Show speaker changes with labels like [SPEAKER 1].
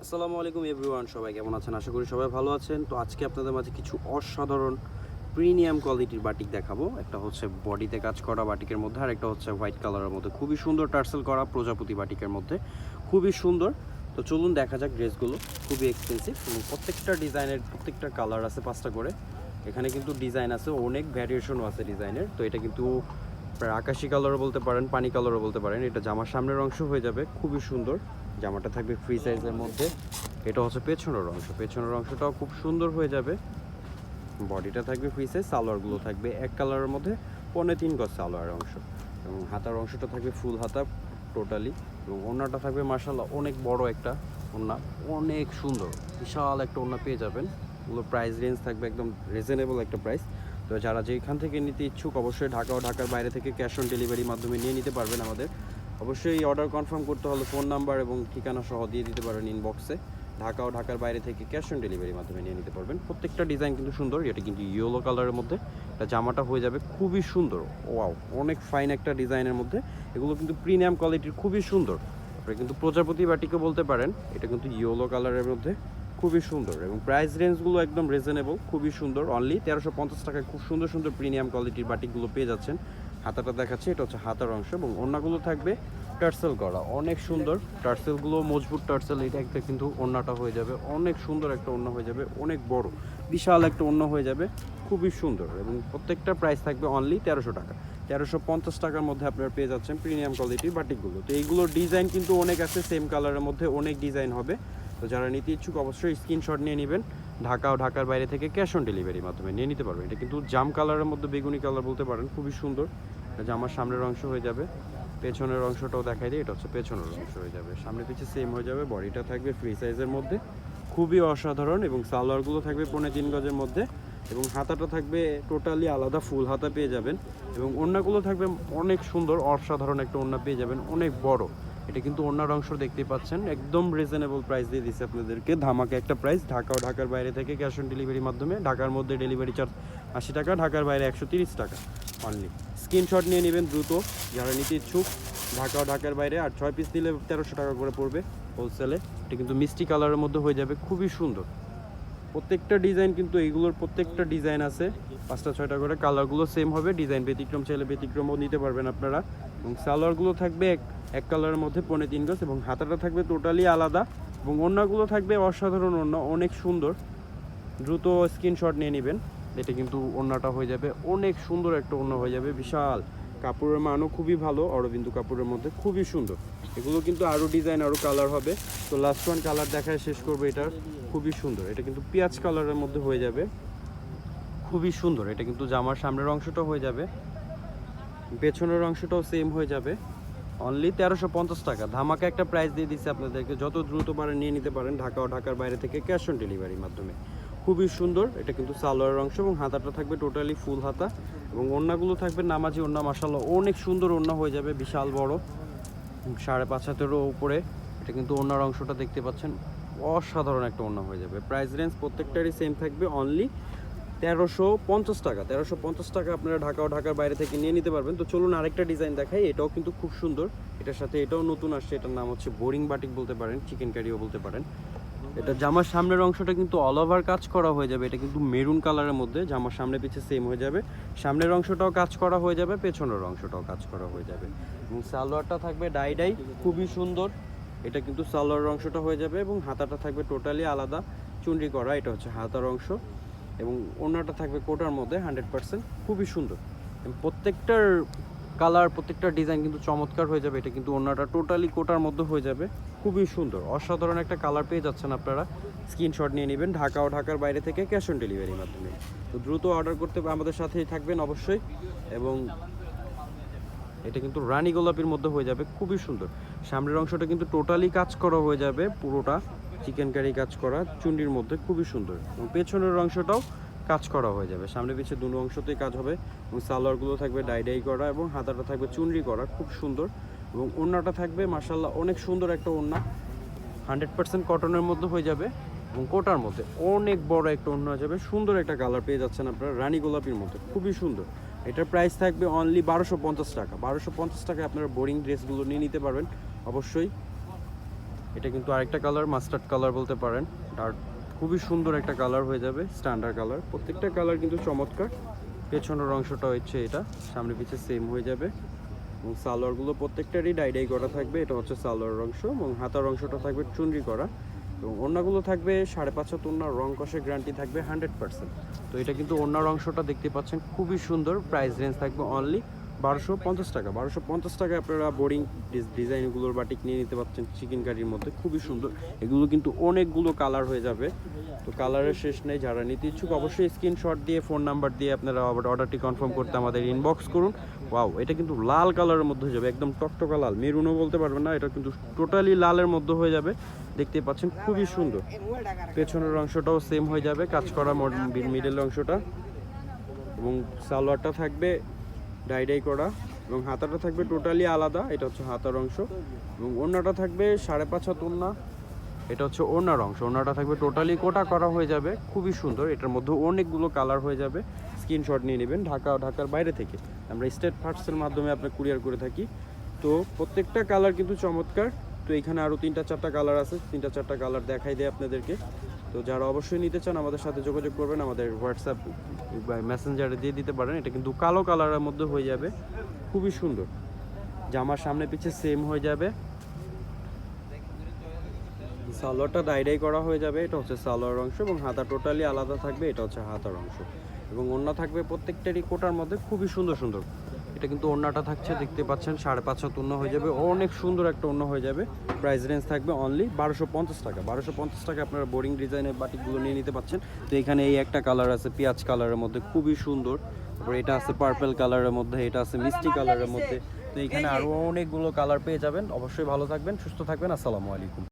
[SPEAKER 1] আসসালামু আলাইকুম এভরিওয়ান, সবাই কেমন আছেন? আশা করি সবাই ভালো আছেন। তো আজকে আপনাদের মাঝে কিছু অসাধারণ প্রিমিয়াম কোয়ালিটির বাটিক দেখাবো। একটা হচ্ছে বডিতে কাজ করা বাটিকের মধ্যে, আর একটা হচ্ছে হোয়াইট কালারের মধ্যে খুবই সুন্দর টার্সেল করা প্রজাপতি বাটিকের মধ্যে, খুবই সুন্দর। তো চলুন দেখা যাক ড্রেসগুলো। খুবই এক্সপেন্সিভ এবং প্রত্যেকটা ডিজাইনের প্রত্যেকটা কালার আছে 5টা করে। এখানে কিন্তু ডিজাইন আছে, অনেক ভ্যারিয়েশনও আছে ডিজাইনের। তো এটা কিন্তু প্রায় আকাশি কালারও বলতে পারেন, পানি কালারও বলতে পারেন। এটা জামার সামনের অংশ হয়ে যাবে, খুবই সুন্দর। জামাটা থাকবে ফ্রি সাইজের মধ্যে। এটা হচ্ছে পেছনের অংশ, পেছনের অংশটাও খুব সুন্দর হয়ে যাবে। বডিটা থাকবে ফ্রি সাইজ, সালোয়ারগুলো থাকবে এক কালারের মধ্যে, 3.25 গজ সালোয়ার অংশ, এবং হাতার অংশটা থাকবে ফুল হাতা টোটালি। এবং ওড়নাটা থাকবে মার্শাল্লাহ অনেক বড় একটা ওড়না, অনেক সুন্দর বিশাল একটা ওড়না পেয়ে যাবেন। এগুলো প্রাইস রেঞ্জ থাকবে একদম রিজনেবল একটা প্রাইস। তো যারা যেখান থেকে নিতে ইচ্ছুক অবশ্যই ঢাকা ও ঢাকার বাইরে থেকে ক্যাশ অন ডেলিভারির মাধ্যমে নিয়ে নিতে পারবেন। আমাদের অবশ্যই অর্ডার কনফার্ম করতে হলে ফোন নাম্বার এবং ঠিকানা সহ দিয়ে দিতে পারেন ইনবক্সে। ঢাকা ও ঢাকার বাইরে থেকে ক্যাশ অন ডেলিভারির মাধ্যমে নিয়ে নিতে পারবেন। প্রত্যেকটা ডিজাইন কিন্তু সুন্দর। এটা কিন্তু ইয়েলো কালারের মধ্যে এটা জামাটা হয়ে যাবে, খুবই সুন্দর। ওয়াও, অনেক ফাইন একটা ডিজাইনের মধ্যে। এগুলো কিন্তু প্রিমিয়াম কোয়ালিটির, খুবই সুন্দর। আপনারা কিন্তু প্রজাপতি বাটিকে বলতে পারেন। এটা কিন্তু ইয়েলো কালারের মধ্যে খুবই সুন্দর, এবং প্রাইস রেঞ্জগুলো একদম রিজনেবল, খুবই সুন্দর। অনলি 1350 টাকায় খুব সুন্দর সুন্দর প্রিমিয়াম কোয়ালিটির বাটিকগুলো পেয়ে যাচ্ছেন। হাতাটা দেখাচ্ছে, এটা হচ্ছে হাতার অংশ, এবং ওড়নাগুলো থাকবে টার্সেল করা, অনেক সুন্দর। টার্সেলগুলো মজবুত টার্সেল। এটা একটা কিন্তু ওড়নাটা হয়ে যাবে অনেক সুন্দর একটা ওড়না হয়ে যাবে, অনেক বড় বিশাল একটা ওড়না হয়ে যাবে, খুবই সুন্দর। এবং প্রত্যেকটা প্রাইস থাকবে অনলি 1300 টাকা। 1350 টাকার মধ্যে আপনারা পেয়ে যাচ্ছেন প্রিমিয়াম কোয়ালিটির বাটিকগুলো। তো এইগুলোর ডিজাইন কিন্তু অনেক আছে, সেম কালারের মধ্যে অনেক ডিজাইন হবে। তো যারা নিতে ইচ্ছুক অবশ্যই স্ক্রিনশট নিয়ে নেবেন। ঢাকা ও ঢাকার বাইরে থেকে ক্যাশ অন ডেলিভারির মাধ্যমে নিয়ে নিতে পারবেন। এটা কিন্তু জাম কালারের মধ্যে বেগুনি কালার বলতে পারেন, খুবই সুন্দর। জামার সামনের অংশ হয়ে যাবে, পেছনের অংশটাও দেখাই দিই। এটা হচ্ছে পেছনের অংশ হয়ে যাবে, সামনে পিছে সেম হয়ে যাবে। বডিটা থাকবে ফ্রি সাইজের মধ্যে, খুবই অসাধারণ। এবং সালোয়ারগুলো থাকবে 3.25 গজের মধ্যে, এবং হাতাটা থাকবে টোটালি আলাদা ফুল হাতা পেয়ে যাবেন। এবং ওড়নাগুলো থাকবে অনেক সুন্দর, অসাধারণ একটা ওড়না পেয়ে যাবেন, অনেক বড়। এটা কিন্তু ওড়নার অংশ দেখতে পাচ্ছেন, একদম রিজনেবল প্রাইস দিয়ে দিচ্ছে আপনাদেরকে, ধামাকা একটা প্রাইস। ঢাকা ও ঢাকার বাইরে থেকে ক্যাশ অন ডেলিভারির মাধ্যমে। ঢাকার মধ্যে ডেলিভারি চার্জ 80 টাকা, ঢাকার বাইরে 130 টাকা অনলি। স্ক্রিনশট নিয়ে নেবেন দ্রুত যারা নিতে ইচ্ছুক। ঢাকা ও ঢাকার বাইরে, আর 6 পিস দিলে 1300 টাকা করে পড়বে হোলসেলে। এটা কিন্তু মিষ্টি কালারের মধ্যে হয়ে যাবে, খুবই সুন্দর। প্রত্যেকটা ডিজাইন কিন্তু এইগুলোর প্রত্যেকটা ডিজাইন আছে 5টা 6টা করে, কালারগুলো সেম হবে। ডিজাইন ব্যতিক্রম চাইলে ব্যতিক্রমও নিতে পারবেন আপনারা। এবং সালোয়ারগুলো থাকবে এক কালারের মধ্যে 3.25 গজ, এবং হাতাটা থাকবে টোটালি আলাদা। এবং ওড়নাগুলো থাকবে অসাধারণ ওড়না, অনেক সুন্দর। দ্রুত স্ক্রিনশট নিয়ে নেবেন। এটা কিন্তু ওড়নাটা হয়ে যাবে অনেক সুন্দর একটা ওড়না হয়ে যাবে, বিশাল। কাপড়ের মানও খুবই ভালো, অরবিন্দু কাপড়ের মধ্যে, খুবই সুন্দর। এগুলো কিন্তু আরও ডিজাইন, আরও কালার হবে। তো লাস্ট ওয়ান কালার দেখায় শেষ করবো এটার, খুবই সুন্দর। এটা কিন্তু পেঁয়াজ কালারের মধ্যে হয়ে যাবে, খুবই সুন্দর। এটা কিন্তু জামার সামনের অংশটাও হয়ে যাবে, পেছনের অংশটাও সেম হয়ে যাবে। অনলি 1350 টাকা, ধামাকা একটা প্রাইস দিয়ে দিচ্ছে আপনাদেরকে। যত দ্রুত পারেন নিয়ে নিতে পারেন ঢাকা ও ঢাকার বাইরে থেকে ক্যাশ অন ডেলিভারির মাধ্যমে। খুবই সুন্দর। এটা কিন্তু সালোয়ারের অংশ, এবং হাতাটা থাকবে টোটালি ফুল হাতা, এবং ওড়নাগুলো থাকবে নামাজি ওড়না। মাশাআল্লাহ অনেক সুন্দর ওড়না হয়ে যাবে, বিশাল বড়, 5.5 হাতেরও উপরে। এটা কিন্তু ওড়নার অংশটা দেখতে পাচ্ছেন, অসাধারণ একটা ওড়না হয়ে যাবে। প্রাইস রেঞ্জ প্রত্যেকটারই সেম থাকবে, অনলি 1350 টাকা। 1350 টাকা আপনারা ঢাকা ও ঢাকার বাইরে থেকে নিয়ে নিতে পারবেন। তো চলুন আরেকটা ডিজাইন দেখাই, এটাও কিন্তু খুব সুন্দর। এটার সাথে এটাও নতুন আসছে, এটার নাম হচ্ছে বোরিং বাটিক বলতে পারেন, চিকেন কারিও বলতে পারেন। এটা জামার সামনের অংশটা কিন্তু অল ওভার কাজ করা হয়ে যাবে। এটা কিন্তু মেরুন কালারের মধ্যে, জামার সামনে পিছে সেম হয়ে যাবে। সামনের অংশটাও কাজ করা হয়ে যাবে, পেছনের অংশটাও কাজ করা হয়ে যাবে। এবং সালোয়ারটা থাকবে ডাই ডাই, খুবই সুন্দর। এটা কিন্তু সালোয়ারের অংশটা হয়ে যাবে, এবং হাতাটা থাকবে টোটালি আলাদা চুনরি করা। এটা হচ্ছে হাতার অংশ, এবং ওড়নাটা থাকবে কোটার মধ্যে 100%, খুবই সুন্দর। এবং প্রত্যেকটার কালার, প্রত্যেকটা ডিজাইন কিন্তু চমৎকার হয়ে যাবে। এটা কিন্তু ওড়নাটা টোটালি কোটার মধ্যে হয়ে যাবে, খুবই সুন্দর। অসাধারণ একটা কালার পেয়ে যাচ্ছেন আপনারা। স্ক্রিনশট নিয়ে নেবেন ঢাকা ও ঢাকার বাইরে থেকে ক্যাশ অন ডেলিভারির মাধ্যমে। তো দ্রুত অর্ডার করতে আমাদের সাথেই থাকবেন অবশ্যই। এবং এটা কিন্তু রানী গোলাপির মধ্যে হয়ে যাবে, খুবই সুন্দর। সামনের অংশটা কিন্তু টোটালি কাজ করা হয়ে যাবে, পুরোটা চিকেন কারি কাজ করা চুন্ডির মধ্যে, খুবই সুন্দর। এবং পেছনের অংশটাও কাজ করা হয়ে যাবে, সামনে পিছে দুটো অংশতেই কাজ হবে। এবং সালোয়ারগুলো থাকবে ডাই ডাই করা, এবং হাতাটা থাকবে চুনরি করা, খুব সুন্দর। এবং ওড়নাটা থাকবে মাশাআল্লাহ অনেক সুন্দর একটা ওড়না, 100% কটনের মধ্যে হয়ে যাবে, এবং কোটার মধ্যে অনেক বড় একটা ওড়না হয়ে যাবে। সুন্দর একটা কালার পেয়ে যাচ্ছেন আপনারা রানী গোলাপির মধ্যে, খুবই সুন্দর। এটার প্রাইস থাকবে অনলি 1250 টাকা। 1250 টাকায় আপনারা বোরিং ড্রেসগুলো নিয়ে নিতে পারবেন অবশ্যই। এটা কিন্তু আরেকটা কালার মাস্টার্ড কালার বলতে পারেন, আর খুবই সুন্দর একটা কালার হয়ে যাবে, স্ট্যান্ডার্ড কালার। প্রত্যেকটা কালার কিন্তু চমৎকার। পেছনের অংশটা হচ্ছে এটা, সামনে পিছে সেম হয়ে যাবে। এবং সালোয়ারগুলো প্রত্যেকটারই ডাই করা থাকবে, এটা হচ্ছে সালোয়ার অংশ। এবং হাতার অংশটা থাকবে চুনরি করা। এবং ওড়নাগুলো থাকবে 5.5 হাত ওড়না, রং কষের গ্যারান্টি থাকবে 100%। তো এটা কিন্তু ওড়নার অংশটা দেখতে পাচ্ছেন খুবই সুন্দর। প্রাইস রেঞ্জ থাকবে অনলি 1250 টাকা। 1250 টাকায় আপনারা বোরিং ডিজাইনগুলোর বাটিক নিয়ে নিতে পারছেন চিকেন কারির মধ্যে, খুবই সুন্দর। এগুলো কিন্তু অনেকগুলো কালার হয়ে যাবে, তো কালারের শেষ নেই। যারা নিতে ইচ্ছুক অবশ্যই স্ক্রিনশট দিয়ে ফোন নাম্বার দিয়ে আপনারা অর্ডারটি কনফার্ম করতে আমাদের ইনবক্স করুন। ওয়াও, এটা কিন্তু লাল কালারের মধ্যে হয়ে যাবে, একদম টকটকা লাল, মেরুনও বলতে পারবেন না, এটা কিন্তু টোটালি লালের মধ্যে হয়ে যাবে। দেখতে পাচ্ছেন খুবই সুন্দর। পেছনের অংশটাও সেম হয়ে যাবে, কাজ করা মিডল অংশটা। এবং সালোয়ারটা থাকবে ডাই করা, এবং হাতাটা থাকবে টোটালি আলাদা, এটা হচ্ছে হাতার অংশ। এবং ওড়নাটা থাকবে 5.5 হাত ওড়না, এটা হচ্ছে ওড়নার অংশ। ওড়নাটা থাকবে টোটালি কোটা করা হয়ে যাবে, খুবই সুন্দর। এটার মধ্যে অনেকগুলো কালার হয়ে যাবে। স্ক্রিনশট নিয়ে নেবেন। ঢাকার বাইরে থেকে আমরা স্টেট পার্টসের মাধ্যমে আপনার কুরিয়ার করে থাকি। তো প্রত্যেকটা কালার কিন্তু চমৎকার। তো এখানে আরও 3-4টা কালার আছে, 3-4টা কালার দেখাই দেয় আপনাদেরকে। তো যারা অবশ্যই নিতে চান আমাদের সাথে যোগাযোগ করবেন, আমাদের হোয়াটসঅ্যাপ বা মেসেঞ্জারে দিয়ে দিতে পারেন। এটা কিন্তু কালো কালারের মধ্যে হয়ে যাবে, খুবই সুন্দর। জামার সামনে পিছে সেম হয়ে যাবে। সালোয়ারটা ডাই করা হয়ে যাবে, এটা হচ্ছে সালোয়ার অংশ। এবং হাতা টোটালি আলাদা থাকবে, এটা হচ্ছে হাতার অংশ। এবং ওড়না থাকবে প্রত্যেকটারই কোটার মধ্যে, খুবই সুন্দর সুন্দর। এটা কিন্তু ওড়নাটা থাকছে, দেখতে পাচ্ছেন 5.5 হাত ওড়না হয়ে যাবে, অনেক সুন্দর একটা ওড়না হয়ে যাবে। প্রাইস রেঞ্জ থাকবে অনলি 1250 টাকা। 1250 টাকা আপনারা বোরিং ডিজাইনের বাটিকগুলো নিয়ে নিতে পারছেন। তো এখানে এই একটা কালার আছে পেঁয়াজ কালারের মধ্যে, খুবই সুন্দর। তারপর এটা আছে পার্পল কালারের মধ্যে, এটা আছে মিষ্টি কালারের মধ্যে। তো এখানে আরও অনেকগুলো কালার পেয়ে যাবেন। অবশ্যই ভালো থাকবেন, সুস্থ থাকবেন। আসসালামু আলাইকুম।